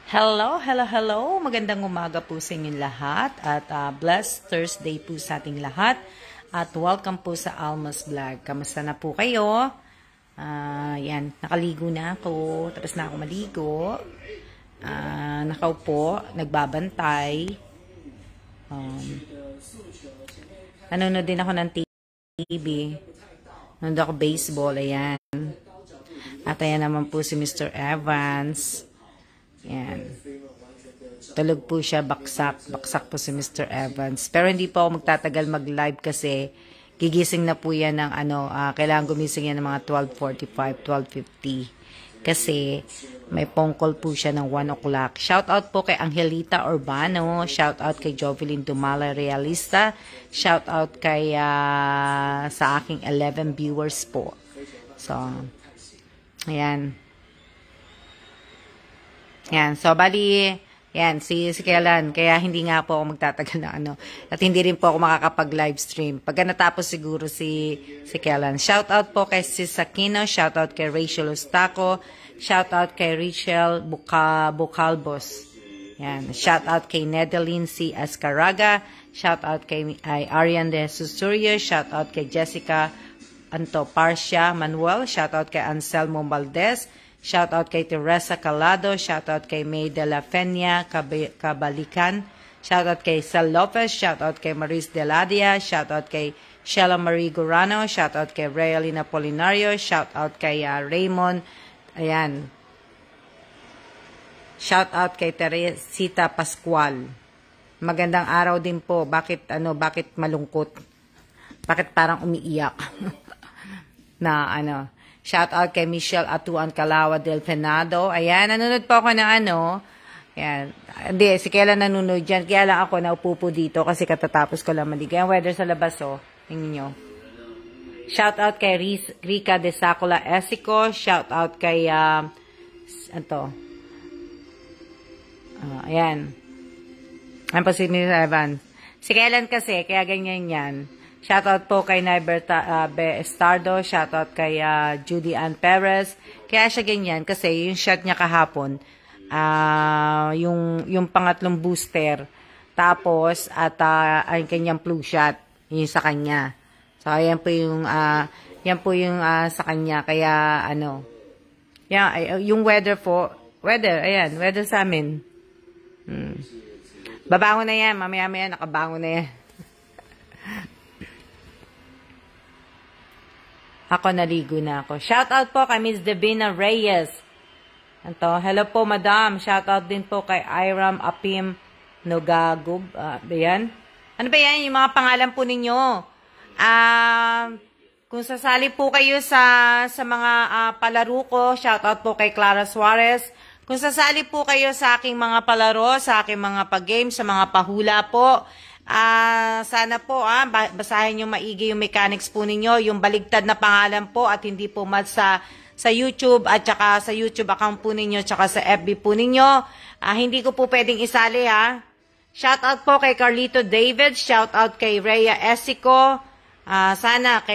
Hello, hello, hello. Magandang umaga po sa inyong lahat at blessed Thursday po sa ating lahat at welcome po sa Alma's Vlog. Kamusta na po kayo? Yan, nakaligo na ako. Tapos na ako maligo. Nakaupo, nagbabantay. Nanonood din ako ng TV. Nanonood ako baseball, ayan. At ayan naman po si Mr. Evans. Yan. Tulog po siya, baksak. Baksak po si Mr. Evans. Pero hindi po ako magtatagal mag-live kasi gigising na po yan ng kailangan gumising yan ng mga 12:45, 12:50. Kasi may phone call po siya ng 1 o'clock. Shout out po kay Angelita Urbano. Shout out kay Jovelyn Dumala Realista. Shout out kay sa aking 11 viewers po. So, ayan. Yan. So, bali, yan, si Kellan. Kaya hindi nga po ako magtatagal na At hindi rin po ako makakapag-live stream. Pagka natapos siguro si Kellan. Shout out po kay Sis Aquino. Shout out kay Rachel Ustaco. Shout out kay Rachel Bucalbos. Yan. Shout out kay Nedeline C. Ascaraga. Shout out kay Arian de Susurio. Shout out kay Jessica Antoparcia Manuel. Shout out kay Anselmo Valdez. Shout out kay Teresa Calado. Shout out kay May de la Fenia Cabalican. Shout out kay Sal Lopez. Shout out kay Maris Deladia. Shout out kay Sheila Marie Gurano. Shout out kay Realina Polinario. Shout out kay Raymond. Ayan. Shout out kay Teresita Pascual. Magandang araw din po. Bakit malungkot? Bakit parang umiiyak? Shout out kay Michelle Atuan Calawa del Fenado. Ayan, nanonood po ako ng Ayan. Hindi, si Kellan nanonood dyan. Kaya lang ako naupo po dito kasi katatapos ko lang maligo. Ayan, weather sa labas, oh. Tingnan nyo. Shout out kay Rica de Sacula Esico. Shout out kay, ayan. Ayan po si Mr. Evans. Si Kellan kasi, kaya ganyan yan. Shoutout po kay Naiberta Estardo. Shoutout kay Judy Ann Perez. Kaya siya ganyan kasi yung shot niya kahapon, yung pangatlong booster. Tapos, ang kanyang flu shot, yung sa kanya. So, yan po yung sa kanya. Kaya, yung weather ayan, weather sa amin. Babangon na yan, mamaya-maya nakabangon na yan. Ako naligo na ako. Shout out po kay Miss Devina Reyes. Hello po, madam. Shout out din po kay Iram Apim Nogagub. Yan? Ano ba yan? Yung mga pangalan po ninyo. Kung sasali po kayo sa mga palaro ko, shout out po kay Clara Suarez. Kung sasali po kayo sa aking mga palaro, sa aking mga pag-game, sa mga pahula po, sana po, basahin nyo maigi yung mechanics po ninyo, yung baligtad na pangalan po at hindi po sa YouTube at saka sa YouTube account po ninyo, tsaka sa FB po ninyo. Hindi ko po pwedeng isali, ha. Shout out po kay Carlito David, shout out kay Rhea Esico,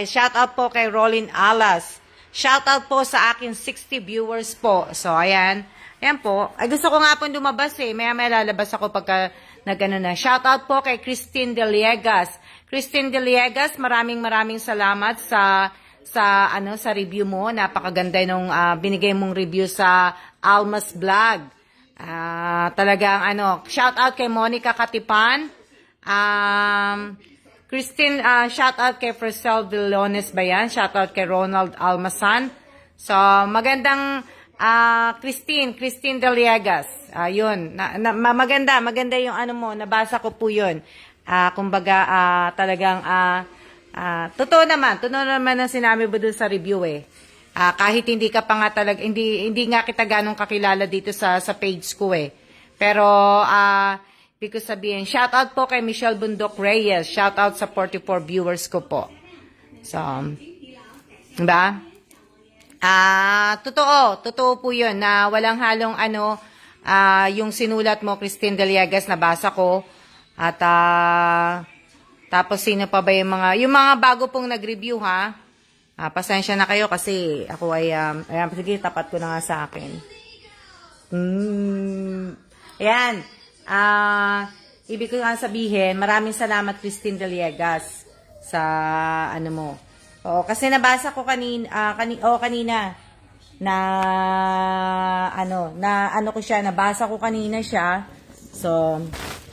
shout out po kay Rolin Alas. Shout out po sa akin 60 viewers po. So, ayan. Ayan po. Gusto ko nga po lumabas May lalabas ako pagka na. Shout out po kay Christine De Liegas. Christine De Liegas, maraming salamat sa review mo. Napakaganda nung binigay mong review sa Alma's Vlog. Talagang shout out kay Monica Katipan. Christine, shout out kay Frisel Villones ba yan? Shout out kay Ronald Almasan. So, magandang Christine De Liegas. Yun. Maganda yung mo. Nabasa ko po yun. Kumbaga, talagang, totoo naman ang sinabi mo dun sa review kahit hindi ka pa nga hindi nga kita ganong kakilala dito sa page ko Pero, ibig ko sabihin, shout out po kay Michelle Bundok Reyes. Shout out sa 44 viewers ko po. So, diba? Totoo po yun na walang halong yung sinulat mo, Christine De Liegas, nabasa ko. At, tapos sino pa ba yung mga bago pong nag-review, ha? Pasensya na kayo kasi ako ay, ayan, sige, tapat ko na nga sa akin. Ayan. Ibig ko nga sabihin, maraming salamat Christine Villegas sa ano mo. Oo, kasi nabasa ko kanina na ko siya, nabasa ko kanina siya. So,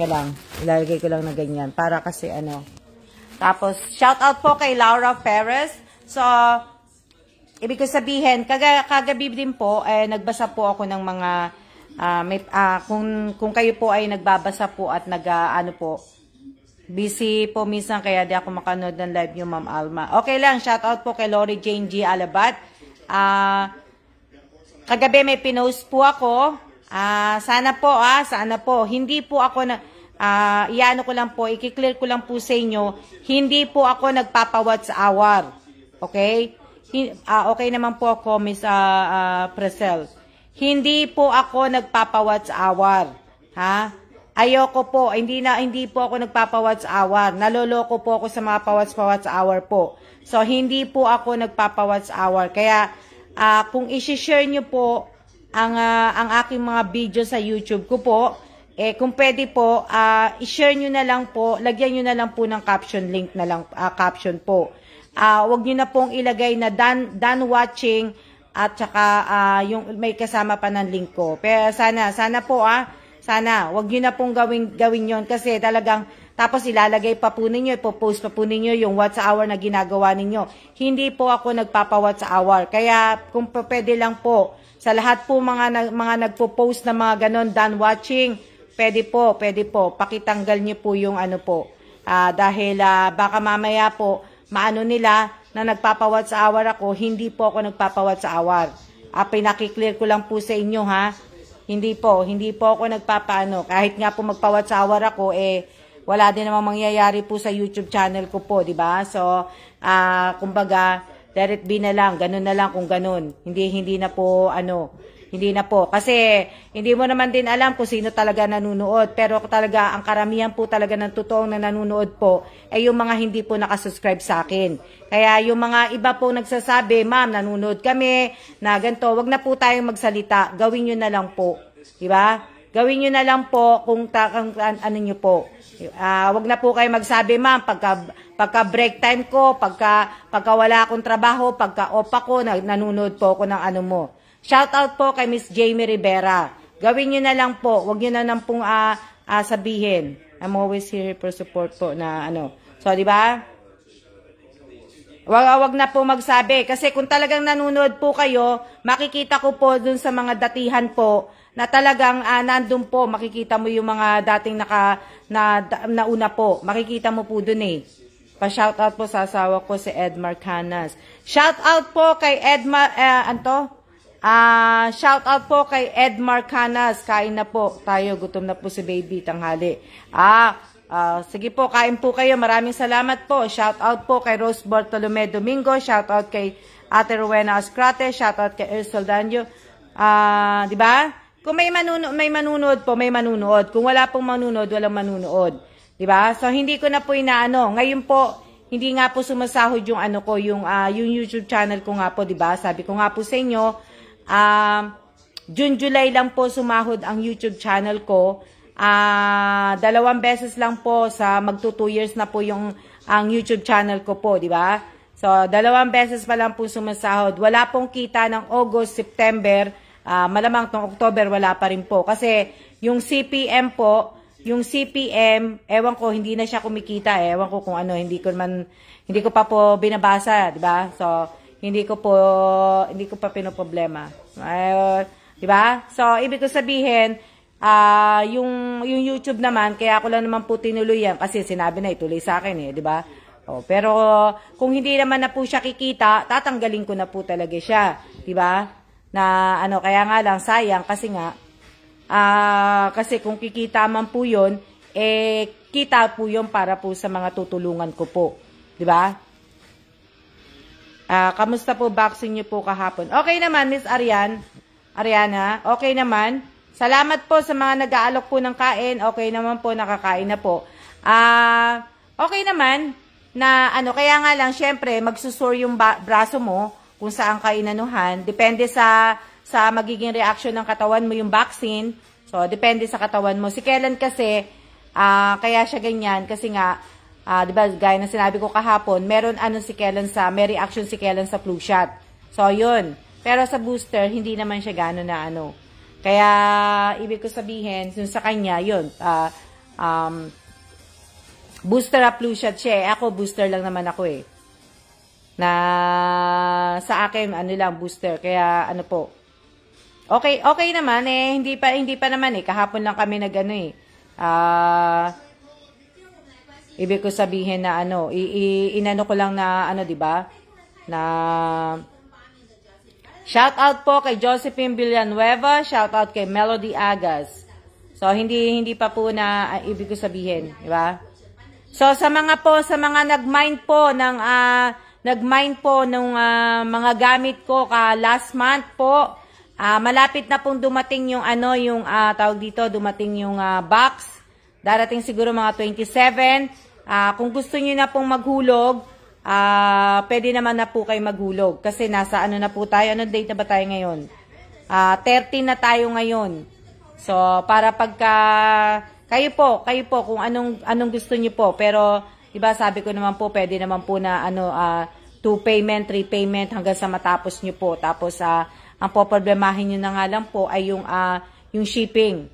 ilalagay ko lang na ganyan para kasi Tapos, shout out po kay Laura Perez. So, ibig ko sabihin, kagabi din po, nagbasa po ako ng mga, kung kayo po ay nagbabasa po at busy po minsan, kaya di ako makanood ng live niyo, Ma'am Alma. Okay lang, shout out po kay Lori Jane G. Alabat. Kagabi may pinost po ako. Sana po, hindi po ako ko lang po, i-clear ko lang po sa inyo, hindi po ako nagpapa-watch hour. Okay? Okay naman po ako, Miss Presel. Hindi po ako nagpapa-watch hour. Ha? Ayoko po, hindi po ako nagpapa-watch hour. Naloloko po ako sa mga pa-watch hour po. So, hindi po ako nagpapa-watch hour. Kaya, kung i-share nyo po ang aking mga video sa YouTube ko po, kung pwede po, i-share nyo na lang po, lagyan nyo na lang po ng caption link na lang, caption po. Wag nyo na pong ilagay na done watching at saka yung may kasama pa ng link ko. Pero sana po sana wag nyo na pong gawin yon kasi talagang tapos ilalagay pa po ninyo, ipopost pa po ninyo yung watch hour na ginagawa ninyo. Hindi po ako nagpapa-watch hour. Kaya kung pwede lang po, sa lahat po mga nagpo-post na mga ganon, done watching, pwede po, pakitanggal nyo po yung dahil baka mamaya po, maano nila na nagpapa-watch hour ako, hindi po ako nagpapa-watch hour. Pinakiclear ko lang po sa inyo ha. Hindi po ako nagpapaano. Kahit nga po magpa-watch hour ako, wala din namang mangyayari po sa YouTube channel ko po, di ba? So, kumbaga, let it be na lang, ganun na lang kung ganun. Hindi na po, hindi na po. Kasi, hindi mo naman din alam kung sino talaga nanunood. Pero talaga, ang karamihan po talaga ng totoong na nanunood po, ay yung mga hindi po nakasubscribe sa akin. Kaya yung mga iba po nagsasabi, ma'am, nanunood kami, na ganito, wag na po tayong magsalita. Gawin nyo na lang po. Diba? Gawin nyo na lang po kung ano nyo po. Wag na po kayo magsabi, ma'am, pagka break time ko, pagka wala akong trabaho, pagka off ako, nanunood po ako ng mo. Shout out po kay Miss Jamie Rivera. Gawin nyo na lang po. Wag nyo na lang pong sabihin. I'm always here for support po na So, di ba? Wag na po magsabi. Kasi kung talagang nanonood po kayo, makikita ko po dun sa mga datihan po na talagang nandun po. Makikita mo yung mga dating nauna po. Makikita mo po dun Pa-shoutout po sa asawa ko si Edmar Canas. Shoutout po kay Edmar, shoutout po kay Edmar Canas. Kain na po tayo. Gutom na po si baby tanghali. Sige po, kain po kayo. Maraming salamat po. Shoutout po kay Rose Bartolome Domingo. Shoutout kay Ate Rowena Ascrate. Shoutout kay Ersel Danyo. Di ba? Kung may manunood po, may manunood. Kung wala pong manunood, walang manunood. Diba? So, hindi ko na po inaano. Ngayon po, hindi nga po sumasahod yung yung YouTube channel ko nga po, diba? Sabi ko nga po sa inyo, June, July lang po sumahod ang YouTube channel ko. 2 beses lang po sa magto 2 years na po ang YouTube channel ko po, diba? So, 2 beses pa lang po sumasahod. Wala pong kita ng August, September, malamang tong October, wala pa rin po. Kasi, yung CPM po, ewan ko, hindi na siya kumikita. Ewan ko kung hindi ko pa po binabasa, di ba? So, hindi ko pa pinoproblema. Di ba? So, ibig ko sabihin, yung YouTube naman, kaya ako lang naman po tinuloy yan, kasi sinabi na ituloy sa akin di ba? Pero, kung hindi naman na po siya kikita, tatanggalin ko na po talaga siya, di ba? Na, kaya nga lang, sayang, kasi nga, kasi kung kikita man po yun, kita po yun para po sa mga tutulungan ko po. Diba? Kamusta po vaccine nyo po kahapon? Okay naman, Miss Ariana. Okay naman. Salamat po sa mga nag-aalok po ng kain. Okay naman po, nakakain na po. Okay naman, na kaya nga lang, syempre, magsusure yung braso mo kung saan ka inanuhan. Depende sa magiging reaction ng katawan mo yung vaccine. So, depende sa katawan mo. Si Kellen kasi, kaya siya ganyan kasi nga, di ba, gaya na sinabi ko kahapon, meron si Kellen may reaction si Kellen sa flu shot. So, yun. Pero sa booster, hindi naman siya gano'n na Kaya, ibig ko sabihin, sa kanya, yun, booster flu shot siya eh. Ako, booster lang naman ako eh. Na, sa akin, lang, booster. Kaya, po. Okay naman eh. Hindi pa naman eh. Kahapon lang kami ibig ko sabihin na inano ko lang na di ba? Na shout out po kay Josephine Villanueva, shout out kay Melody Agas. So hindi pa po na ibig ko sabihin, di ba? So sa mga nag-mine po ng mga gamit ko last month po, malapit na pong dumating yung tawag dito, dumating yung box. Darating siguro mga 27. Kung gusto niyo na pong maghulog, pwede naman na po kayo maghulog. Kasi nasa na po tayo. Anong date na ba tayo ngayon? 13 na tayo ngayon. So, para pagka, kayo po, kung anong gusto niyo po. Pero, diba sabi ko naman po, pwede naman po na 2 payment, 3 payment hanggang sa matapos niyo po. Tapos, ang poproblemahin niyo na nga lang po ay yung shipping.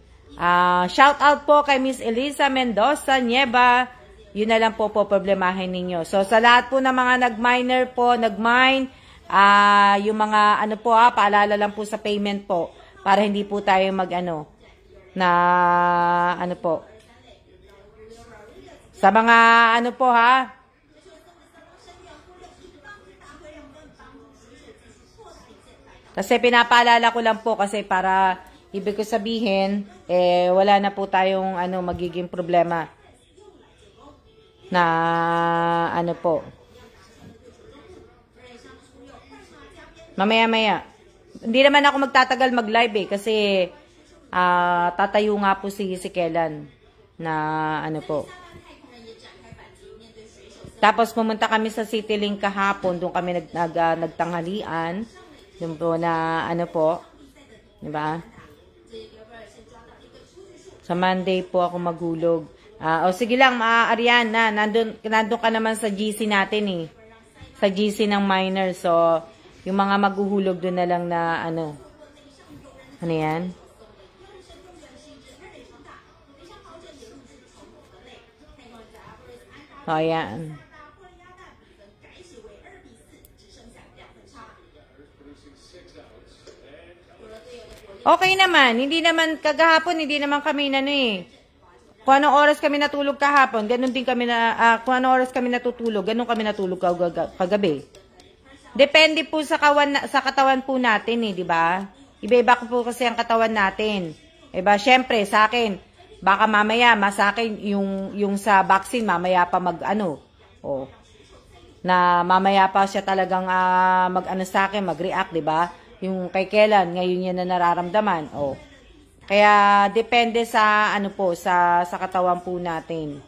Shout out po kay Miss Elisa Mendoza Nieva. Yun na lang po problemahin ninyo. So, sa lahat po ng mga nag-miner po, nag-mine, yung mga paalala lang po sa payment po, para hindi po tayo sa mga kasi pinapaalala ko lang po kasi para, ibig ko sabihin, wala na po tayong magiging problema. Na po mamaya hindi naman ako magtatagal mag-live kasi tatayo nga po si Kellen na po. Tapos pumunta kami sa CityLink kahapon, doon kami nagtanghalian doon po na po, di ba? Sa Monday po ako maghulog. Sige lang, Ariana, nandun ka naman sa GC natin eh. Sa GC ng minor. So, yung mga maghuhulog doon na lang na ano yan? Ayan. Okay naman. Hindi naman kagahapon, hindi naman kami kung anong oras kami natulog kahapon, ganun din kami kung anong oras kami natutulog, ganun kami natulog kagabi. Depende po sa katawan po natin di ba? Iba-iba po kasi ang katawan natin. Diba? Syempre, sa akin, baka mamaya, sa akin, yung sa vaccine, mamaya pa na mamaya pa siya talagang sa akin, mag-react, diba? Yung kay Kellen, ngayon yan na nararamdaman, Kaya, depende sa, sa katawan po natin.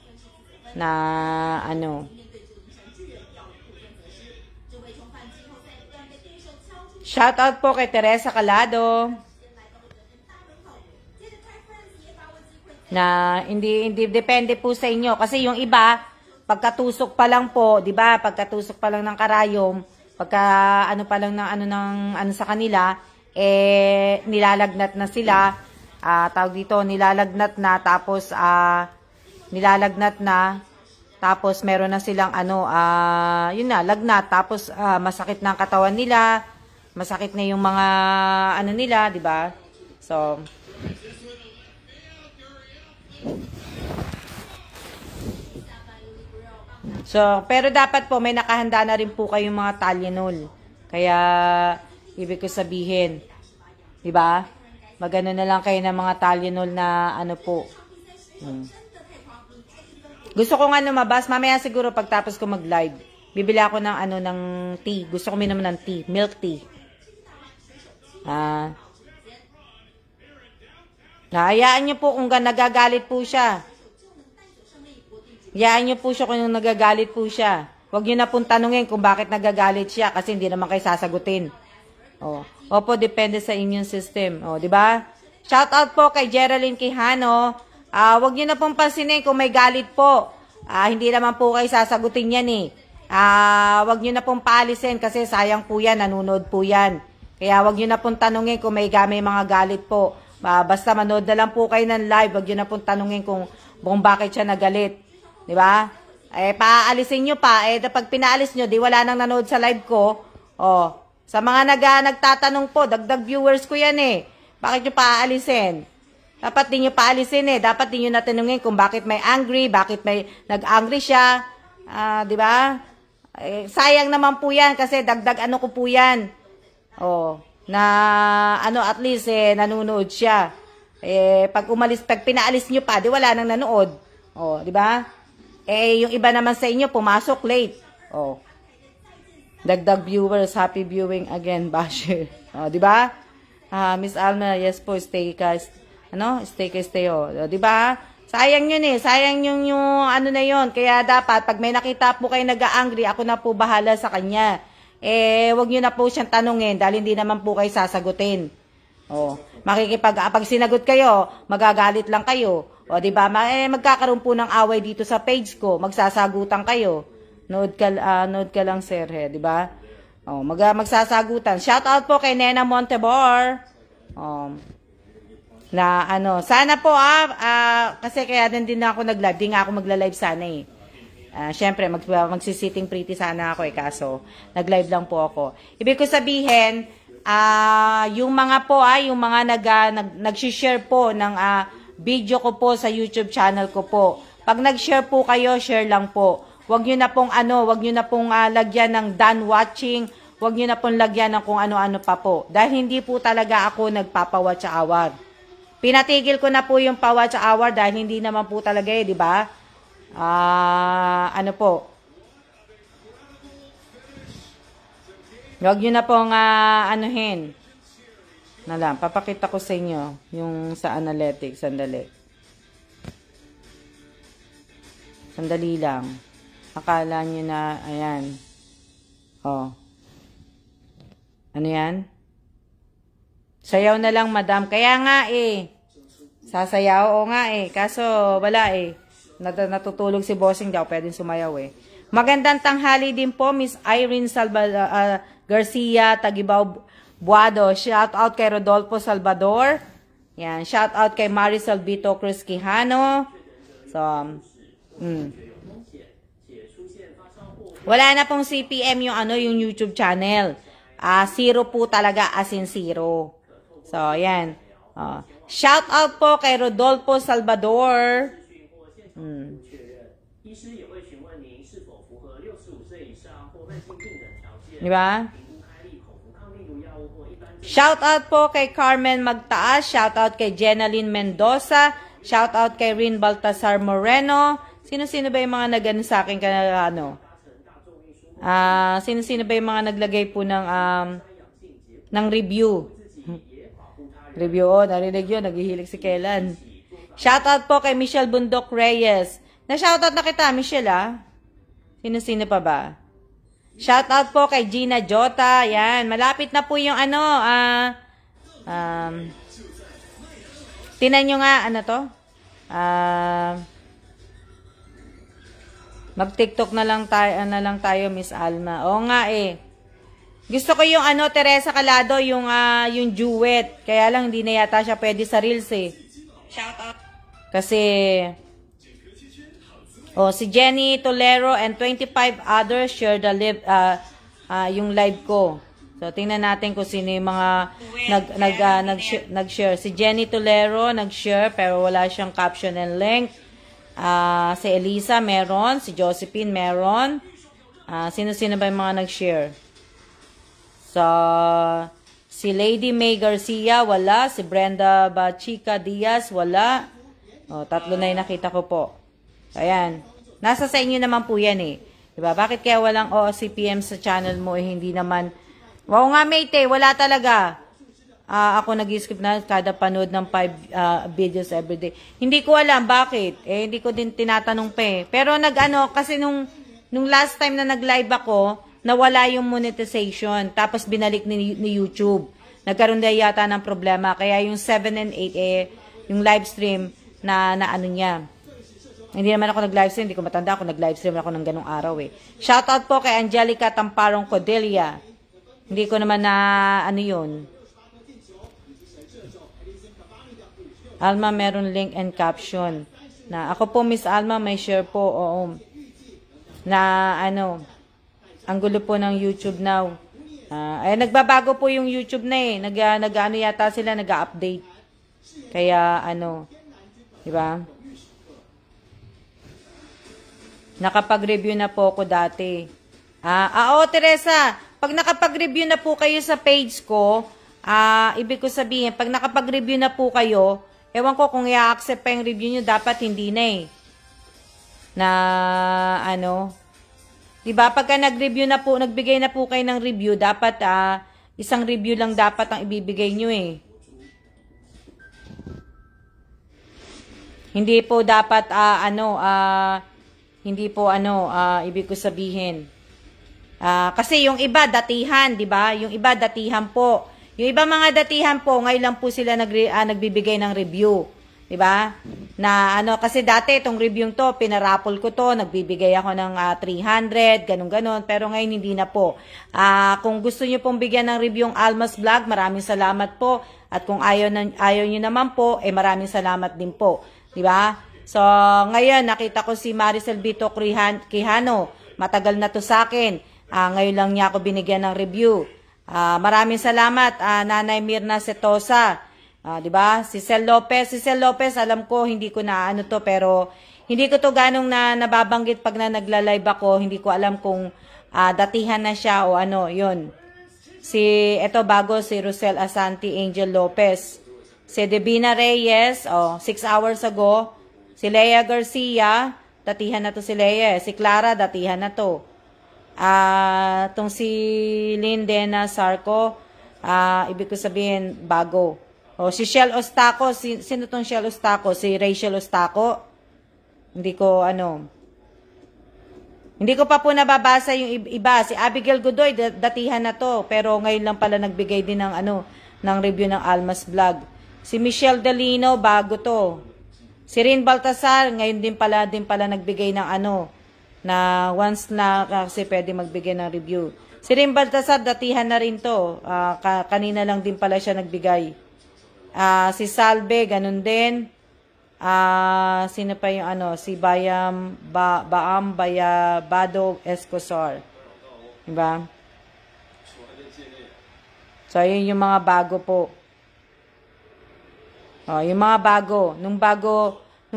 Na, Shout out po kay Teresa Calado. Na, hindi depende po sa inyo. Kasi yung iba, pagkatusok pa lang po, di ba? Pagkatusok pa lang ng karayom, pagka, pa lang ng, sa kanila, nilalagnat na sila. Tawag dito, nilalagnat na, tapos meron na silang yun na, lagnat, tapos masakit na ang katawan nila, masakit na yung mga nila, di ba? So, pero dapat po may nakahanda na rin po kayong mga Tylenol. Kaya ibig ko sabihin, di ba? Magano na lang kayo ng mga Tylenol na po. Gusto ko nga lumabas, mamaya siguro pagtapos ko mag-live, bibili ako ng ng tea. Gusto ko minom ng tea, milk tea. Hayaan niyo po kung nagagalit po siya. Hayaan niyo po siya kung nagagalit po siya. Huwag niyo na pong tanungin kung bakit nagagalit siya kasi hindi naman kayo sasagutin. Opo, depende sa immune system. Di ba? Shout out po kay Geraldine Quijano. Wag niyo na pong pansinin kung may galit po. Hindi naman po kayo sasagutin yan eh. Wag niyo na pong paalisin kasi sayang po yan, nanonood po yan. Kaya wag niyo na pong tanungin kung may mga galit po. Basta manood na lang po kayo ng live, wag niyo na pong tanungin kung bakit siya nagalit. Di ba? Paalisin niyo pa. Pag pinaalis niyo, di wala nang nanood sa live ko. Sa mga nagtatanong po, dagdag viewers ko yan eh. Bakit niyo paalisin? Dapat din niyo paalisin eh. Dapat din niyo natanungin kung bakit may angry, bakit may nag-angry siya. Di ba? Sayang naman po yan kasi dagdag ano ko po yan. At least nanonood siya. Pag pinaalis niyo pa, di wala nang nanood. Di ba? Yung iba naman sa inyo pumasok late. Dagdag viewers, happy viewing again, basher. Di ba? Miss Alma, yes po, stay ka. Stay. Di ba? Sayang yun eh. Sayang yung ano na yun. Kaya dapat, pag may nakita po kayo nag-angry, ako na po bahala sa kanya. Wag nyo na po siyang tanungin dahil hindi naman po kayo sasagutin. Pag sinagot kayo, magagalit lang kayo. Di ba? Magkakaroon po ng away dito sa page ko. Magsasagutan kayo. Nood ka lang, sir, di ba? Magsasagutan. Shout out po kay Nena Montebor. Sana po kasi kaya din ako nag-live. Di nga ako magla-live sana eh. Syempre, magsisitting pretty sana ako kaso nag-live lang po ako. Ibig ko sabihin, yung mga nag-share po ng video ko po sa YouTube channel ko po. Pag nag-share po kayo, share lang po. Wag nyo na pong lagyan ng done watching. Wag nyo na pong lagyan ng kung ano-ano pa po. Dahil hindi po talaga ako nagpapa-watch hour. Pinatigil ko na po yung pa-watch hour dahil hindi naman po talaga di ba? Wag nyo na pong anuhin. Papakita ko sa inyo yung sa analytics. Sandali lang. Akala nyo na, ayan. Ano yan? Sayaw na lang, madam. Kaya nga sasayaw nga Kaso, wala natutulog si bossing daw. Pwedeng sumayaw Magandang tanghali din po, Miss Irene Garcia, Tagibao Buado. Shout out kay Rodolfo Salvador. Yan. Shout out kay Marisol Vito Cruz Quijano. Wala na pong CPM yung YouTube channel. Zero po talaga, as in zero. So, yan. Shout out po kay Rodolfo Salvador. Diba? Shout out po kay Carmen Magtaas. Shout out kay Jenaline Mendoza. Shout out kay Rin Baltasar Moreno. Sino-sino ba yung mga nagano sa akin sino-sino ba yung mga naglagay po ng review? Narinig yun, naghihilig si Kailan. Shoutout po kay Michelle Bundok Reyes. Na-shoutout na kita, Michelle, Sino-sino pa ba? Shoutout po kay Gina Jota. Yan, malapit na po yung tinan nyo nga, mag-TikTok na lang tayo, Miss Alma. Oo nga Gusto ko yung Teresa Calado, yung duet. Kaya lang hindi na yata siya pwede sa Reels Shout out. Kasi si Jenny Tolero and 25 others share the live yung live ko. So tingnan natin kung sino yung mga nag-share. Si Jenny Tolero nag-share pero wala siyang caption and link. Si Elisa meron, si Josephine meron. Sino-sino ba yung mga nag-share? Si Lady May Garcia, wala. Si Brenda Bachica Diaz, wala. Tatlo na yung nakita ko po. Ayan. Nasa sa inyo naman po yan Diba? Bakit kaya walang OCPM sa channel mo hindi naman? Wow nga mate wala talaga. Ako nag-skip na kada panood ng 5 videos everyday. Hindi ko alam bakit. Hindi ko din tinatanong pa Pero kasi nung last time na nag-live ako, nawala yung monetization. Tapos binalik ni YouTube. nagkaroon na yata ng problema. Kaya yung 7 and 8 yung live stream na ano niya. Hindi naman ako nag-livestream, hindi ko matanda ako nag-livestream ako ng ganung araw Shoutout po kay Angelica Tamparong Codelia. Hindi ko naman na ano yun. Alma, meron link and caption. Na ako po, Miss Alma, may share po, oo. Na ano, ang gulo po ng YouTube now. Ay, nagbabago po yung YouTube na nag-ano yata sila, nag-update. Kaya ano, di ba? Nakapag-review na po ako dati. Oo, Teresa, pag nakapag-review na po kayo sa page ko, ibig ko sabihin, pag nakapag-review na po kayo, ewan ko kung i-accept pa yung review nyo, dapat hindi na Na, ano, diba, pagka nag-review na po, nagbigay na po kayo ng review, dapat, isang review lang dapat ang ibibigay nyo Hindi po dapat, hindi po ibig ko sabihin. Kasi yung iba, datihan, diba? Yung iba, datihan po. Yung iba mga datihan po, ngayon lang po sila nagbibigay ng review. Diba? Na kasi dati itong review to, pinarapol ko to, nagbibigay ako ng 300, ganun-ganon. Pero ngayon hindi na po. Kung gusto nyo pong bigyan ng review yung Almas Vlog, maraming salamat po. At kung ayaw nyo naman po, maraming salamat din po. Diba? So, ngayon, nakita ko si Maricel Vito Quijano. Matagal na to sa akin. Ngayon lang niya ako binigyan ng review. Maraming salamat, Nanay Mirna Setosa. Diba? Si Cel Lopez, alam ko, hindi ko na to, pero hindi ko to ganong nababanggit pag nagla-live ako. Hindi ko alam kung datihan na siya o yun. Eto bago, si Rosel Asanti Angel Lopez. Si Devina Reyes, 6 hours ago. Si Lea Garcia, datihan na to si Lea. Si Clara, datihan na to. Itong si Lindena Sarco, ibig ko sabihin, bago. Si Shell Ostaco, sino tong Shell Ostaco? Si Rachel Ostaco? Hindi ko, Hindi ko pa po nababasa yung iba. Si Abigail Godoy, datihan na to. Pero ngayon lang pala nagbigay din ng, ng review ng Almas Vlog. Si Michelle Dalino, bago to. Si Rin Baltasar, ngayon din pala nagbigay ng na once na kasi pwede magbigay ng review. Si Rin Baltasar, datihan na rin to. Kanina lang din pala siya nagbigay. Si Salve, ganun din. Sino pa yung si Baam Bayabado Escosar. Diba? So, yun yung mga bago po. Yung mga bago. Nung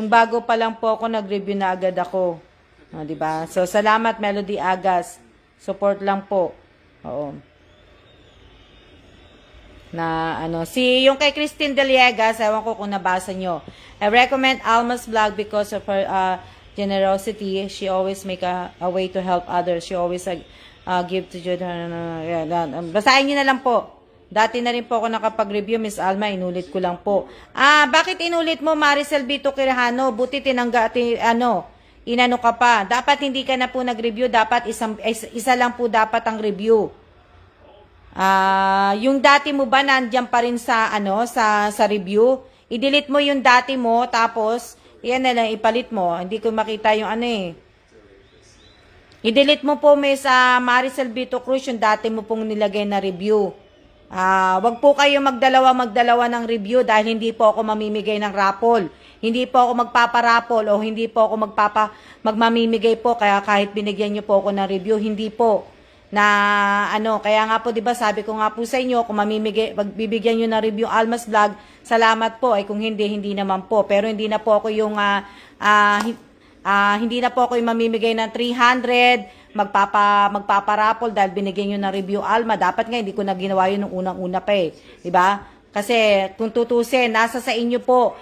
bago pa lang po ako, nag-review na agad ako. Diba? So, salamat Melody Agas. Support lang po. Oo. Yung kay Christine Deliegas, ewan ko kung nabasa nyo. I recommend Alma's Vlog because of her generosity. She always make a way to help others. She always give to children. Basahin nyo na lang po. Dati na rin po ako nakapag-review, Miss Alma, inulit ko lang po. Bakit inulit mo, Maricel Vito Quijano? Buti inano ka pa. Dapat hindi ka na po nag-review, dapat isa lang po dapat ang review. Yung dati mo ba nandiyan pa rin sa sa review? I-delete mo yung dati mo, tapos yan na lang ipalit mo. Hindi ko makita yung I-delete mo po, Miss Maricel Vito Cruz, yung dati mo pong nilagay na review. Wag po kayo magdalawa ng review dahil hindi po ako mamimigay ng raffle. Hindi po ako magpaparapol o hindi po ako magmamimigay po kaya kahit binigyan niyo po ako ng review, hindi po. Kaya nga po 'di ba sabi ko nga po sa inyo kung magbibigyan niyo ng review Almas Vlog, salamat po. Ay kung hindi naman po. Pero hindi na po ako yung hindi na po ako yung mamimigay ng 300 magpaparapol dahil binigyan nyo ng review Alma. Dapat nga, hindi ko na ginawa yun nung unang-una pa Diba? Kasi, kung tutusin, nasa sa inyo po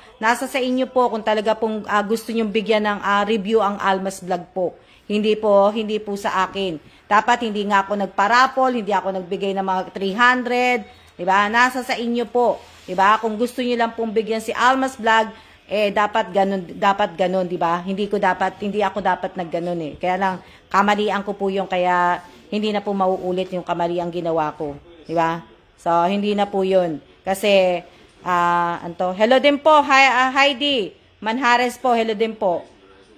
kung talaga pong gusto nyong bigyan ng review ang Almas Vlog po. Hindi po sa akin. Dapat, hindi nga ako nagparapol, hindi ako nagbigay ng mga 300. Diba? Nasa sa inyo po. Diba? Kung gusto nyo lang pong bigyan si Almas Vlog, dapat ganun, di ba? Hindi ako dapat nagganon Kaya lang, kamalian ko po yung kaya hindi na po mauulit yung kamaliang ginawa ko. Di ba? So, hindi na po yun. Kasi, hello din po, Heidi Manhares po, hello din po.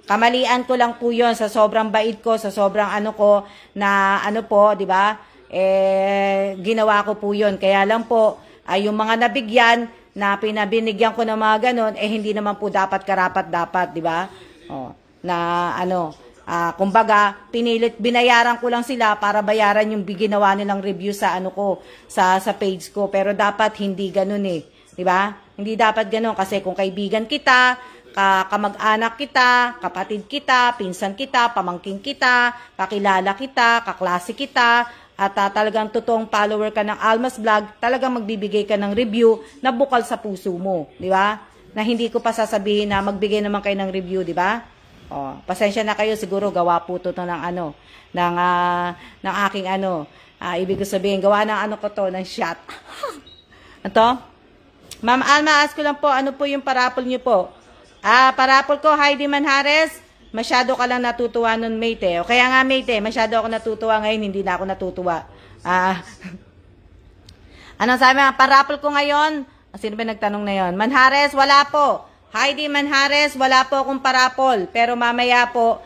Kamalian ko lang po yun sa sobrang bait ko, sa sobrang ko, na po, di ba? Ginawa ko po yun. Kaya lang po, yung mga nabigyan, na pinabinigyan ko ng mga ganon, hindi naman po dapat karapat-dapat, di ba? Kumbaga, binayaran ko lang sila para bayaran yung ginawa nilang review sa sa page ko. Pero dapat hindi ganun di ba? Hindi dapat ganun kasi kung kaibigan kita, kamag-anak kita, kapatid kita, pinsan kita, pamangkin kita, kakilala kita, kaklase kita, at talagang totoong follower ka ng Almas Vlog, talagang magbibigay ka ng review na bukal sa puso mo, di ba? Na hindi ko pa sasabihin na magbigay naman kayo ng review, di ba? Pasensya na kayo, siguro gawa po to ng ng aking ibig ko sabihin, gawa ng ng shot. Ma'am Alma, ask ko lang po, ano po yung parapol niyo po? Parapol ko, Heidi Manhares, masyado ka lang natutuwa nun, mate. O kaya nga, mate, masyado ako natutuwa ngayon, hindi na ako natutuwa. Anong sabi mga parapol ko ngayon? Sino ba nagtanong na yon? Manhares, wala po. Heidi Manhares, wala po akong parapol. Pero mamaya po,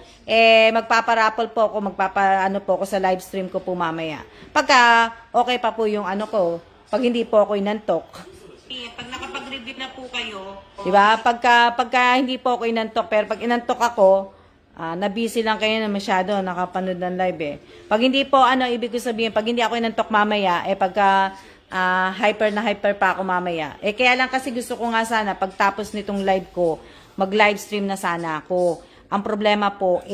magpaparapol po ako, po ako sa live stream ko po mamaya. Pagka, okay pa po yung ko, pag hindi po ako inantok. Pag nakapag-review na po kayo, diba? Pagka hindi po ako inantok, pero pag inantok ako, na-busy lang kayo na masyado, nakapanood ng live Pag hindi po, ibig ko sabihin, pag hindi ako inantok mamaya, pagka hyper na hyper pa ako mamaya. Kaya lang kasi gusto ko nga sana, pagtapos nitong live ko, mag-live stream na sana ako. Ang problema po,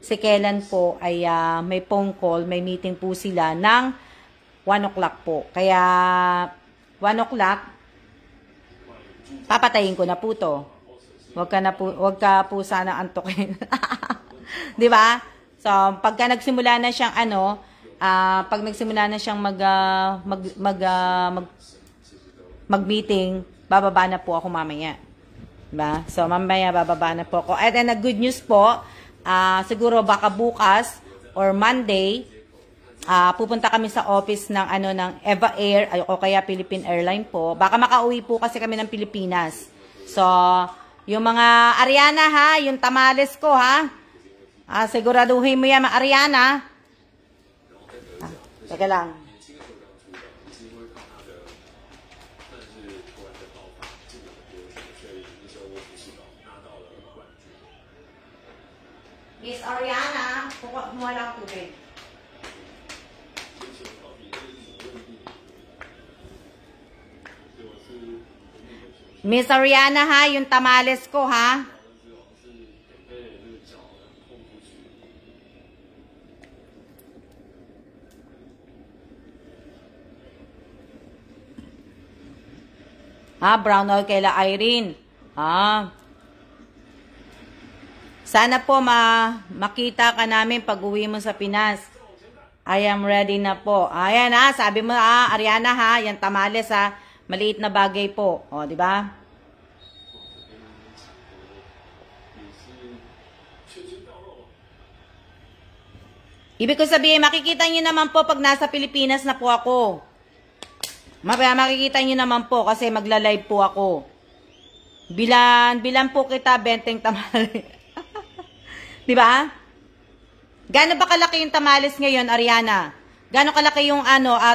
si Kellen po ay may phone call, may meeting po sila ng 1 o'clock po. Kaya, 1 o'clock, papatayin ko na po to. Wag ka po sana antukin. 'Di ba? So, pagka nagsimula na siyang pag nagsimula na siyang mag-meeting, bababa na po ako mamaya. 'Di ba? So, mamaya bababa na po ako. And then, good news po, siguro baka bukas or Monday, pupunta kami sa office ng ng Eva Air o kaya Philippine Airline po. Baka makauwi po kasi kami ng Pilipinas. So, yung mga Ariana yung tamales ko siguraduhin mo yan mga Ariana. Teka lang. Miss Ariana, kumuha lang tubig. Miss Ariana yung tamales ko brown oil kaila Irene. Sana po makita ka namin pag uwi mo sa Pinas. I am ready na po. Ayan sabi mo Ariana yan tamales maliit na bagay po. O, di ba? Ibig ko sabihin, makikita nyo naman po pag nasa Pilipinas na po ako. Makikita nyo naman po kasi magla-live po ako. Bilan po kita, benteng tamales. Di ba? Gaano ba kalaki yung tamales ngayon, Ariana? Gaano kalaki yung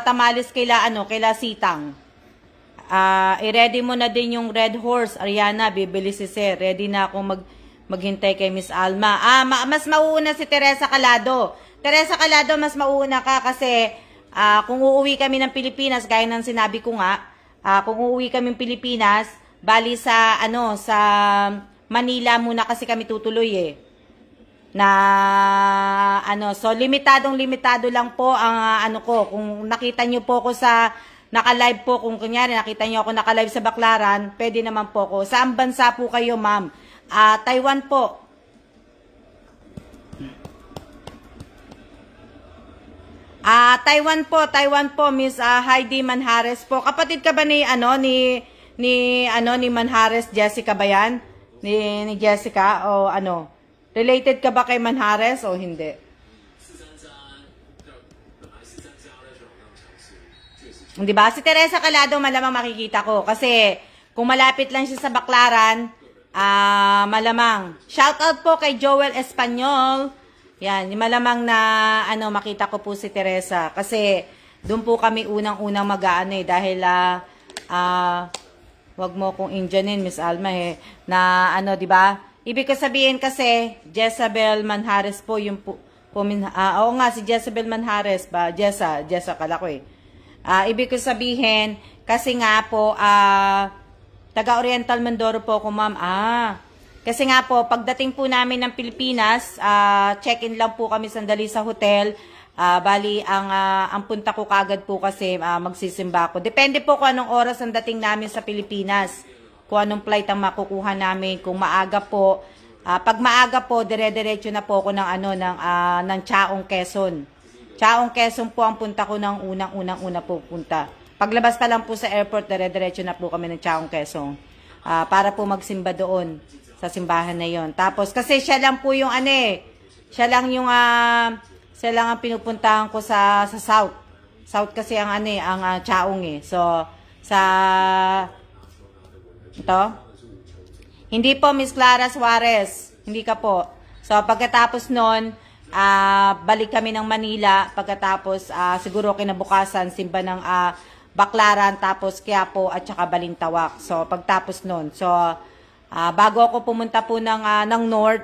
tamales kaila Sitang? I-ready mo na din yung Red Horse, Ariana, bibili si Sir. Ready na akong maghintay kay Miss Alma. Mas mauuna si Teresa Calado. Teresa Calado, mas mauuna ka kasi kung uuwi kami ng Pilipinas, gaya ng sinabi ko nga, kung uuwi kami ng Pilipinas, bali sa Manila muna kasi kami tutuloy so limitado lang po ang ko. Kung nakita niyo po ko sa naka-live po, kung kunyari nakita niyo ako naka-live sa Baclaran, pwede naman po ako. Saan bansa po kayo, ma'am? Taiwan po. Taiwan po, Miss Heidi Manhares po. Kapatid ka ba ni Manhares, Jessica ba yan? Ni Jessica o Related ka ba kay Manhares o hindi? Di ba? Si Teresa Calado malamang makikita ko. Kasi, kung malapit lang siya sa Baclaran, malamang. Shoutout po kay Joel Espanyol. Yan, malamang na, makita ko po si Teresa. Kasi, doon po kami unang-unang mag-aano dahil, wag mo kong Indianin, Miss Alma na, di ba? Ibig ko sabihin kasi, Jezabel Manhares po, yung oo nga, si Jezabel Manhares ba? Jessa kala ko ibig ko sabihin, kasi nga po, taga-Oriental Mindoro po ako, ma'am. Kasi nga po, pagdating po namin ng Pilipinas, check-in lang po kami sandali sa hotel. Bali, ang punta ko kagad po kasi magsisimba ako. Depende po kung anong oras ang dating namin sa Pilipinas. Kung anong flight ang makukuha namin. Kung maaga po, pag maaga po, dire-diretso na po ako ng Chaong, Quezon. Chaong, Quezon po ang punta ko ng unang-una po punta. Paglabas pa lang po sa airport, dire-diretso na po kami ng Chaong, Quezon. Para po magsimba doon sa simbahan na yon. Tapos, kasi siya lang po yung siya lang ang pinupuntahan ko sa South. South kasi ang Chaong So, ito. Hindi po, Miss Clara Suarez. Hindi ka po. So, pagkatapos nun, balik kami ng Manila. Pagkatapos, siguro kinabukasan, simba ng Baclaran, tapos Quiapo, at saka Balintawak. So, pagtapos nun. So, bago ako pumunta po ng North,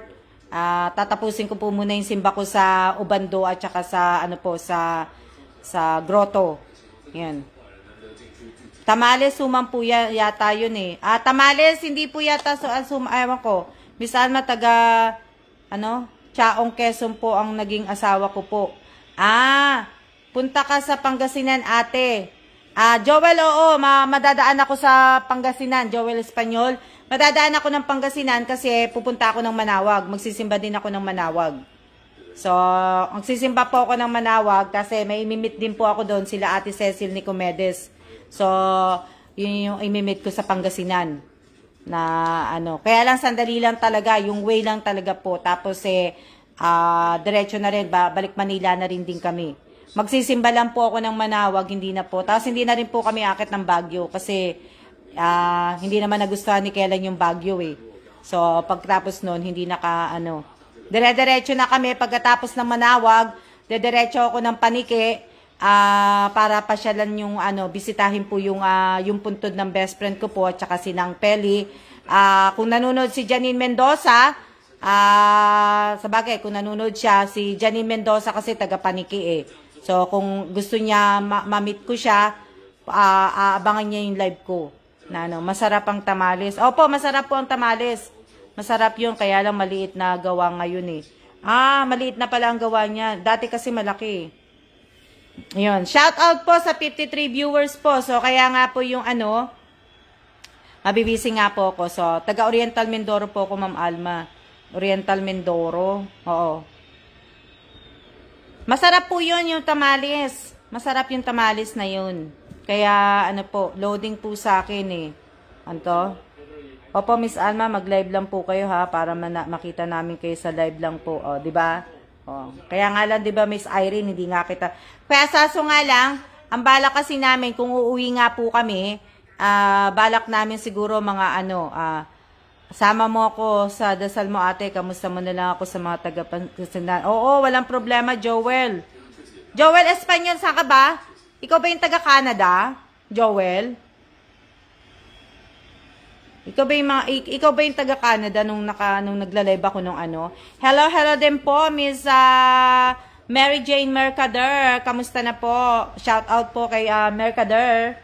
tatapusin ko po muna yung simba ko sa Ubando at saka sa Grotto. Yan. Tamales, suman po yata yun Tamales, hindi po yata ewan ko. Miss Alma, taga, Chaong, Quezon po ang naging asawa ko po. Punta ka sa Pangasinan, ate. Joel, oo, madadaan ako sa Pangasinan. Joel Espanyol. Madadaan ako ng Pangasinan kasi pupunta ako ng Manawag. Magsisimba din ako ng Manawag. So, magsisimba po ako ng Manawag kasi may imimit din po ako doon sila Ate Cecil Nicomedes. So, yun yung imimit ko sa Pangasinan. Kaya lang sandali lang talaga, yung way lang talaga po. Tapos diretso na rin, balik Manila na rin din kami. Magsisimba lang po ako ng Manawag, hindi na po. Tapos hindi na rin po kami akit ng Baguio kasi hindi naman nagustuhan ni Kellen yung Baguio So, pagtapos nun, hindi dire-diretso na kami. Pagkatapos ng Manawag, diretso ako ng Panike para pasyalan yung bisitahin po yung puntod ng best friend ko po at saka si Nang Peli. Kung nanonood si Janine Mendoza, sabagay, kung nanonood siya, si Janine Mendoza kasi taga Paniki So, kung gusto niya ma-meet ko siya, aabangan niya yung live ko. Masarap ang tamales. Opo, masarap po ang tamales. Masarap yun, kaya lang maliit na gawa ngayon maliit na pala ang gawa niya. Dati kasi malaki Yun. Shout out po sa 53 viewers po. So, kaya nga po yung mabibisi nga po ako. So, taga Oriental Mindoro po ako, Ma'am Alma. Oriental Mindoro. Oo. Masarap po yun, yung tamales. Masarap yung tamales na yun. Kaya, loading po sa akin Opo, Miss Alma, mag-live lang po kayo para makita namin kayo sa live lang po. O, di ba? Kaya nga lang, di ba, Miss Irene, hindi nga kita. Kaya saso nga lang, ang balak kasi namin, kung uuwi nga po kami, balak namin siguro mga sama mo ako sa dasal mo, ate. Kamusta mo na lang ako sa mga taga-Pangasinan. Oo, walang problema, Joel. Joel Espanyol, saan ka ba? Ikaw ba yung taga-Canada? Joel? Ikaw ba yung taga-Canada nung nagla-live ako nung Hello din po, Miss Mary Jane Mercader. Kamusta na po? Shout out po kay Mercader.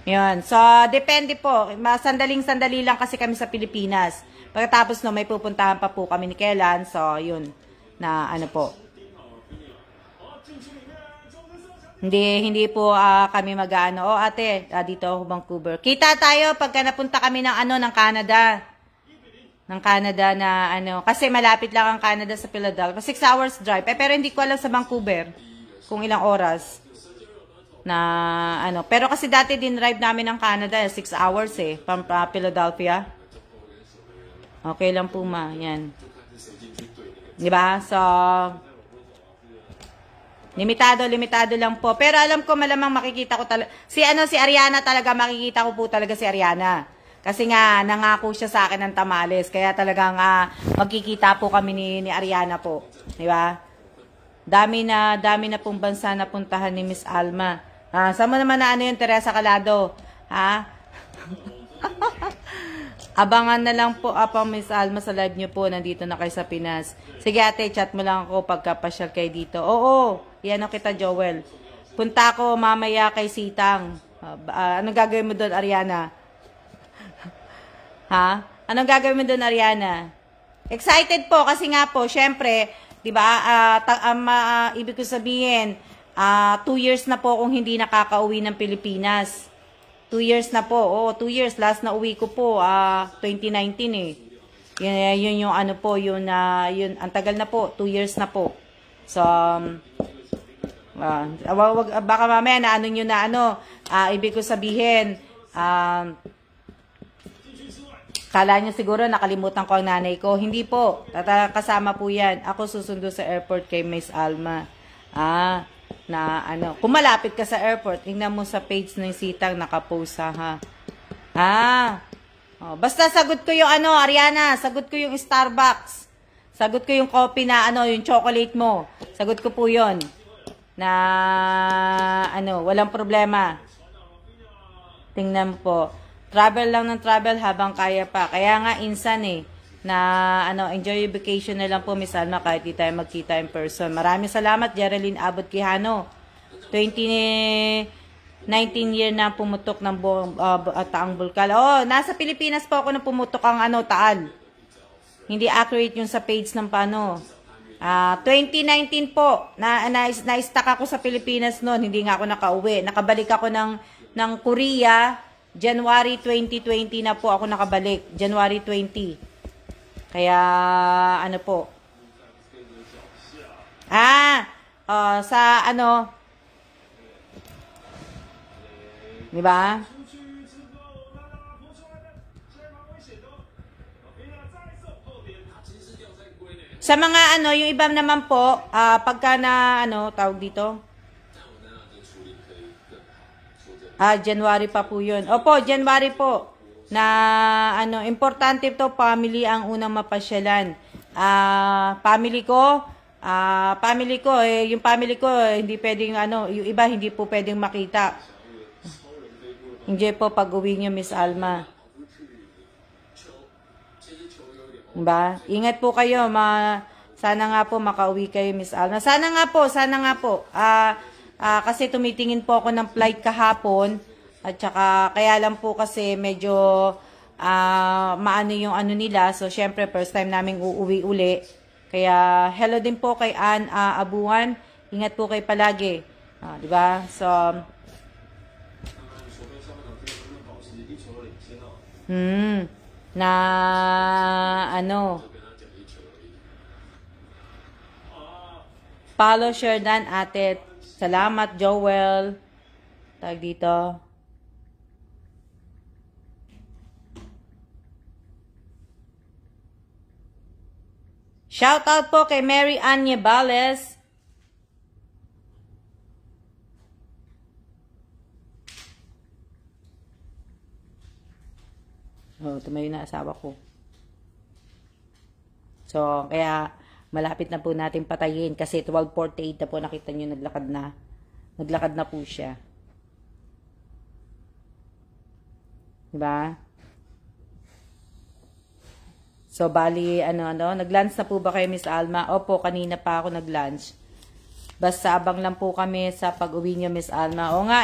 Yun. So, depende po. Sandaling-sandali lang kasi kami sa Pilipinas. Pagkatapos may pupuntahan pa po kami ni Kellan. So, yun. Po. Hindi po kami ate, dito ako Vancouver. Kita tayo pagka napunta kami ng Canada. Ng Canada na kasi malapit lang ang Canada sa Philadelphia. 6 hours drive. Pero hindi ko alam sa Vancouver kung ilang oras. Pero kasi dati din drive namin ng Canada, 6 hours from Philadelphia. Okay lang po, ma. Yan. 'Di ba? So, Limitado lang po. Pero alam ko malamang makikita ko talaga. Si Ariana talaga, makikita ko po talaga si Ariana. Kasi nga, nangako siya sa akin ng tamales. Kaya talagang magkikita po kami ni Ariana po. Di ba? Dami na pong bansa na puntahan ni Miss Alma. Saan mo naman na yun, Teresa Calado? Ha? Abangan na lang po Miss Alma sa live niyo po. Nandito na kayo sa Pinas. Sige ate, chat mo lang ako pagka-pasyal kayo dito. Oo, yan o kita Joel. Punta ako mamaya kay Sitang. Anong gagawin mo doon, Ariana? Ha? Anong gagawin mo doon, Ariana? Excited po kasi nga po, syempre, 'di ba? Ibig ko sabihin, 2 years na po akong hindi nakakauwi ng Pilipinas. 2 years na po. 2 years. Last na uwi ko po, 2019 eh. Yun yung ano po, yun, ang tagal na po. 2 years na po. So, baka mamaya na ano nyo na ibig ko sabihin, kala nyo siguro nakalimutan ko ang nanay ko. Hindi po. Kasama po yan. Ako susundo sa airport kay Miss Alma. Kung malapit ka sa airport, tingnan mo sa page ng Sitang nakapost ha. Basta sagot ko yung Ariana, sagot ko yung Starbucks. Sagot ko yung coffee na yung chocolate mo. Sagot ko po 'yon. Na walang problema. Tingnan mo po. Travel lang ng travel habang kaya pa. Kaya nga insan na enjoy your vacation na lang po Miss Alma kahit di tayo magkita in person. Maraming salamat Geraldine Abot Quijano. 19 year na pumutok ng taang bulkal. Nasa Pilipinas po ako na pumutok ang taal. Hindi accurate yung sa page ng 2019 po na-stuck ako sa Pilipinas noon. Hindi nga ako nakauwi. Nakabalik ako ng Korea January 2020 na po ako nakabalik. January 20. Kaya, po. Di ba? Sa mga yung iba naman po, pagka na, tawag dito? January pa po yun. Opo, January po. Na importante to, family ang unang mapasyalan. Family ko yung family ko hindi pwedeng yung iba hindi po pwedeng makita. Enjoy po pag-uwi niyo Miss Alma. Diba? Ingat po kayo, sana nga po makauwi kayo Miss Alma. Sana nga po. Kasi tumitingin po ako ng flight kahapon. At saka, kaya lang po kasi medyo maano yung nila. So, syempre, first time namin uuwi uli. Kaya, hello din po kay Ann Abuan. Ingat po kayo palagi. Diba? So, follow, share dan, ate. Salamat, Joel. Tag dito. Shout out po kay Mary Ann Bales. Tumayo na asawa ko. So, kaya malapit na po natin patayin kasi 12:48 na po, nakita nyo naglakad na po siya. Diba? So, bali, nag-lunch na po ba kayo, Miss Alma? Opo, kanina pa ako nag-lunch. Basta abang lang po kami sa pag-uwi nyo, Miss Alma. O nga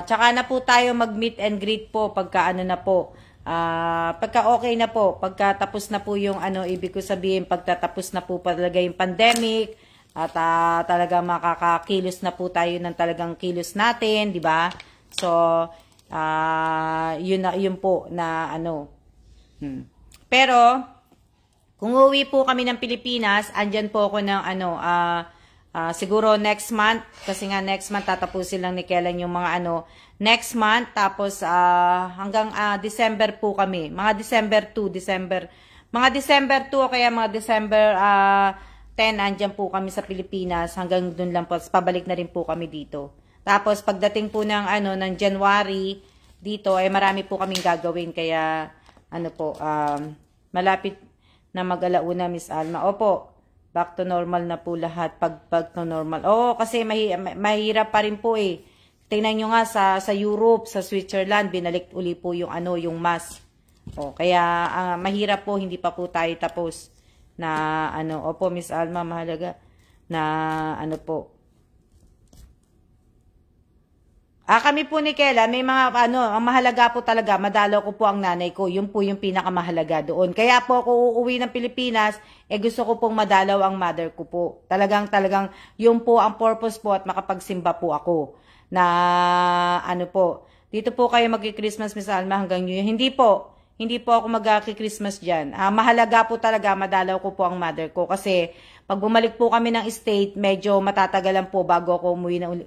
tsaka na po tayo mag-meet and greet po pagka na po. Pagka okay na po, pagka tapos na po yung ibig ko sabihin, pagtatapos na po talaga yung pandemic, at talaga makakakilos na po tayo ng talagang kilos natin, di ba? So, yun po na Pero, kung uwi po kami ng Pilipinas, andyan po ako ng siguro next month, kasi nga next month tatapusin lang ni Kellen yung mga next month, tapos hanggang December po kami, mga December 2 o kaya mga December 10, andyan po kami sa Pilipinas. Hanggang dun lang po. Pabalik na rin po kami dito. Tapos, pagdating po ng, ng January, dito, ay marami po kaming gagawin. Kaya, malapit na mag-alauna, Miss Alma. Opo, back to normal na po lahat. Pag to normal. Oo, kasi mahirap pa rin po eh. Tingnan nyo nga sa Europe, sa Switzerland, binalik uli po yung yung mask. Kaya mahirap po, hindi pa po tayo tapos na opo Miss Alma, mahalaga na po. Kami po ni Kela, may mga ang mahalaga po talaga, madalaw ko po ang nanay ko. Yun po yung pinakamahalaga doon. Kaya po ako uuwi ng Pilipinas, gusto ko pong madalaw ang mother ko po. Talagang yun po ang purpose po at makapagsimba po ako. Na po, dito po kayo magki-Christmas Miss Alma hanggang New Year. Hindi po ako mag-Christmas dyan. Mahalaga po talaga, madalaw ko po ang mother ko. Kasi, pag bumalik po kami ng state, medyo matatagalan po bago ako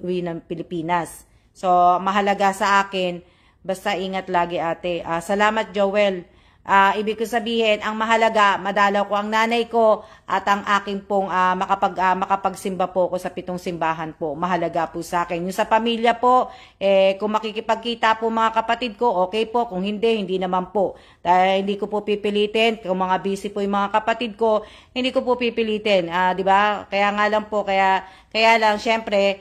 uwi ng Pilipinas. So, mahalaga sa akin, basta ingat lagi ate. Salamat Joel. Ibig ko sabihin, ang mahalaga, madalaw ko ang nanay ko at ang aking pong makapagsimba po ko sa 7 simbahan po. Mahalaga po sa akin. Yung sa pamilya po, kung makikipagkita po mga kapatid ko, okay po. Kung hindi naman po. Dahil hindi ko po pipilitin. Kung mga busy po yung mga kapatid ko, hindi ko po pipilitin. Diba? Kaya nga lang po, kaya lang, syempre,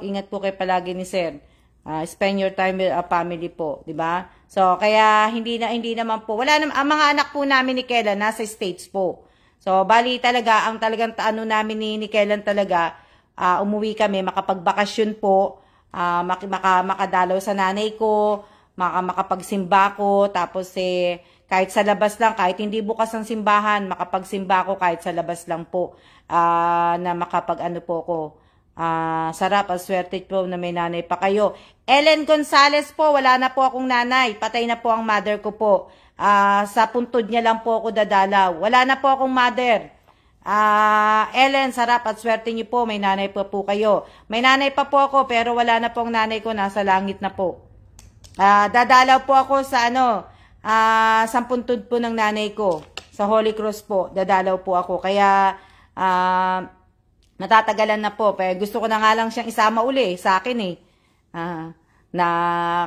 ingat po kayo palagi ni Sir. Spend your time with a family po, 'di ba? So kaya hindi naman po. Wala naman ang mga anak po namin ni Kela nasa States po. So bali talaga ang talagang namin ni Kela talaga umuwi kami makapagbakasyon po, makadalaw sa nanay ko, makapagsimba ko, tapos kahit sa labas lang, kahit hindi bukas ang simbahan, makapagsimba ko kahit sa labas lang po na makapag po ko. Sarap, swerte po na may nanay pa kayo. Ellen Gonzales po, wala na po akong nanay. Patay na po ang mother ko po. Sa puntod niya lang po ako dadalaw. Wala na po akong mother. Ellen, sarap at swerte niyo po. May nanay pa po kayo. May nanay pa po ako, pero wala na pong nanay ko. Nasa langit na po. Dadalaw po ako sa sa puntod po ng nanay ko. Sa Holy Cross po. Dadalaw po ako. Kaya, natatagalan na po. Pero gusto ko na nga lang siyang isama uli sa akin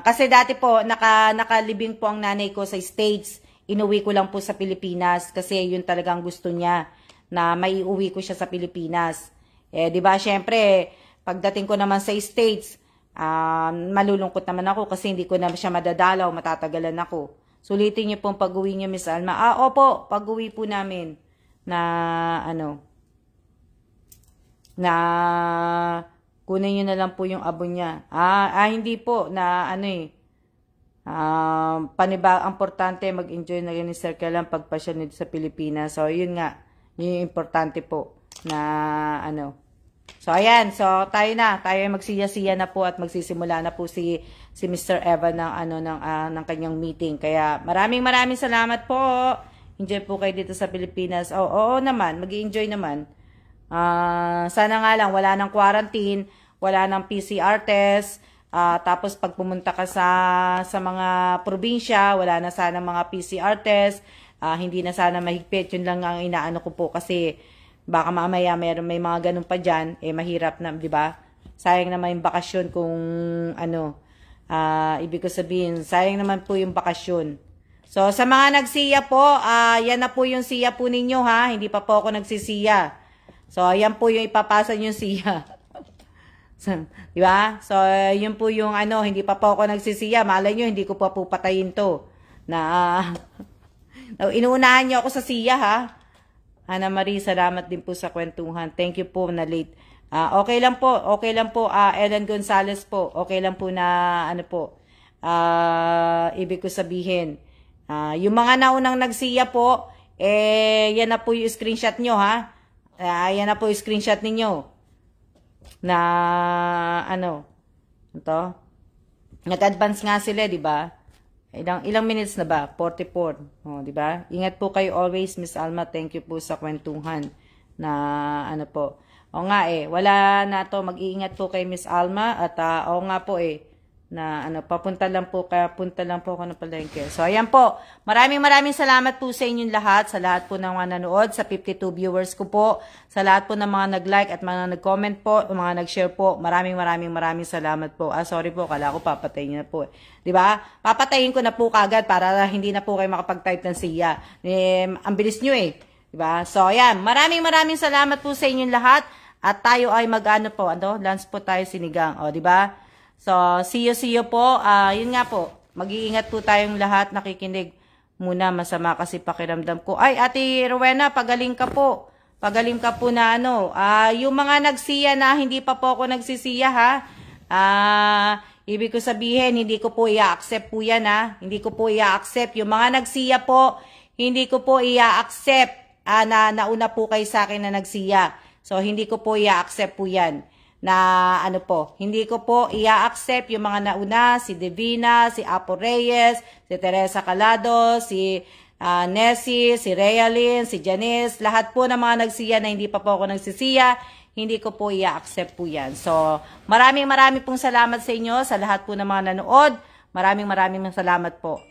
kasi dati po, nakalibing po ang nanay ko sa States. Inuwi ko lang po sa Pilipinas kasi yun talagang gusto niya na maiuwi ko siya sa Pilipinas. Di ba, syempre, pagdating ko naman sa States, malulungkot naman ako kasi hindi ko na siya madadalaw, matatagalan ako. Sulitin niyo pong pag-uwi niyo, Miss Alma. Opo, pag-uwi po namin na kunin nyo na lang po yung abon niya. Hindi po, ang importante, mag-enjoy na rin ni Sir Kailan pagpasya nito sa Pilipinas. So, yun nga, yun yung importante po, na So, ayan, so, tayo magsiya-siya na po at magsisimula na po si Mr. Evan ng kanyang meeting. Kaya, maraming salamat po. Enjoy po kayo dito sa Pilipinas. Oo naman, mag-enjoy naman. Sana nga lang wala nang quarantine, wala nang PCR test, tapos pag pumunta ka sa mga probinsya, wala na sana mga PCR test, hindi na sana mahigpit. Yun lang ang inaano ko po kasi baka mamaya may mga ganun pa dyan, mahirap na, di ba? Sayang naman yung bakasyon kung ibig ko sabihin, sayang naman po yung bakasyon. So sa mga nagsiya po, yan na po yung siya po ninyo ha, hindi pa po ako nagsisiya. So, ayan po yung ipapasa yung siya. Diba? So, yun po yung hindi pa po ako nagsisiya. Malay nyo, hindi ko pa po patayin to. Inuunahan nyo ako sa siya, ha? Ana Marie, salamat din po sa kwentuhan. Thank you po na late. Okay lang po. Ellen Gonzales po. Okay lang po na, ibig ko sabihin. Yung mga naunang nagsiya po, yan na po yung screenshot nyo, ha? Ayan na po yung screenshot ninyo. Na, nag-advance nga sila, di ba? Ilang minutes na ba? 44. Di ba? Ingat po kayo always, Miss Alma. Thank you po sa kwentuhan. Na, po. Wala na to. Mag-iingat po kay Miss Alma. At, nga po na ano, papunta lang po, kaya punta lang po ako ng palengke. So, ayan po. Maraming salamat po sa inyong lahat, sa lahat po ng mga nanood, sa 52 viewers ko po, sa lahat po ng mga nag-like at mga nag-comment po, mga nag-share po. Maraming salamat po. Sorry po, kala ko papatayin niyo na po. 'Di ba? Papatayin ko na po kagad para hindi na po kayo makapag-type ng siya. Ang bilis niyo eh. 'Di ba? So, ayan. Maraming salamat po sa inyong lahat. At tayo ay mag-ano po, lunch po tayo sinigang. O, 'di ba? So, see you po. Yun nga po, mag-iingat po tayong lahat, nakikinig muna, masama kasi pakiramdam ko. Ay, Ate Rowena, pagaling ka po. Pagaling ka po na yung mga nagsiya na hindi pa po ako nagsisiya ha. Ibig ko sabihin, hindi ko po i-accept po yan ha. Hindi ko po i-accept. Yung mga nagsiya po, hindi ko po i-accept na nauna po kayo sa akin na nagsiya. So, hindi ko po i-accept po yan. Na hindi ko po i-accept yung mga nauna, si Divina, si Apo Reyes, si Teresa Calado, si Nessie, si Realyn, si Janice, lahat po ng mga nagsiya na hindi pa po ako nagsisiya, hindi ko po i-accept po yan. So, maraming pong salamat sa inyo, sa lahat po ng mga nanood, maraming salamat po.